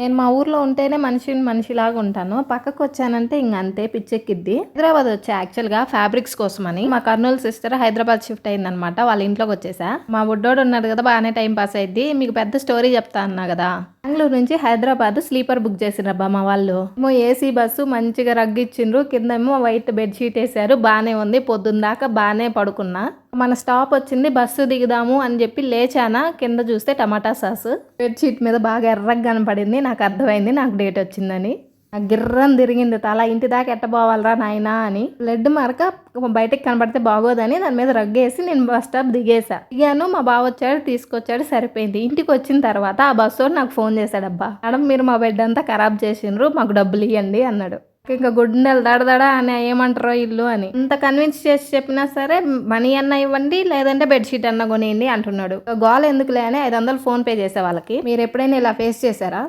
నేను మా ఊర్లో ఉంటేనే మనిషిలాగా ఉంటాను. పక్కకొచ్చానంటే ఇంక అంతే పిచ్చెక్కిద్ది. హైదరాబాద్ వచ్చా యాక్చువల్‌గా ఫ్యాబ్రిక్స్ కోసమని. మా కర్నూలు సిస్టర్ హైదరాబాద్ షిఫ్ట్ అయిందనమాట. వాళ్ళ ఇంట్లోకొచ్చేసా. మా బుడ్డోడు ఉన్నాడు కదా! బానే టైం పాస్ అయిద్ది. మీకు పెద్ద స్టోరీ చెప్తా అన్నా కదా! బెంగుళూరు నుంచి హైదరాబాద్ స్లీపర్ బుక్ చేసిండ్రబ్బా మా వాళ్ళు. ఏమో ఏసీ బస్సు మంచిగా రగ్గిచ్చిండ్రు. కిందేమో వైట్ బెడ్‌షీట్ ఏసారు. బానే ఉంది. పొద్దున్న దాకా బానే పడుకున్నా. మన స్టాప్ వచ్చింది. బస్సు దిగుదాము అని చెప్పి లేచానా, కింద చూస్తే టమాటా సాసు బెడ్‌షీట్ మీద బాగా ఎర్రగా కనపడింది. నాకు అర్థమైంది నాకు డేట్ వచ్చిందని. నాకు గిర్రని తిరిగింది తల. ఇంటి దాకా ఎట్ట పోవాలరా నాయనా అని. బ్లడ్ మరక బయటకి కనబడితే బాగోదని దాని మీద రగ్గేసి నేను బస్ స్టాప్ దిగేసా. దిగాను, మా బావ వచ్చాడు, తీసుకొచ్చాడు, సరిపోయింది. ఇంటికి వచ్చిన తర్వాత ఆ బస్సోడు నాకు ఫోన్ చేశాడబ్బా. మేడం మీరు మా బెడ్ అంతా ఖరాబ్ చేసిండ్రు, మాకు డబ్బులు ఇవ్వండి అన్నాడు. ఇంకా గుండెలు దడదడ అని ఏమంటారో ఇల్లు అని ఇంత కన్విన్స్ చేసి చెప్పినా సరే మనీ అన్న ఇవ్వండి లేదంటే బెడ్షీట్ అన్న కొనియండి అంటున్నాడు. గోల ఎందుకులే అని 500 ఫోన్ పే చేసే వాళ్ళకి. మీరు ఎప్పుడైనా ఇలా ఫేస్ చేశారా?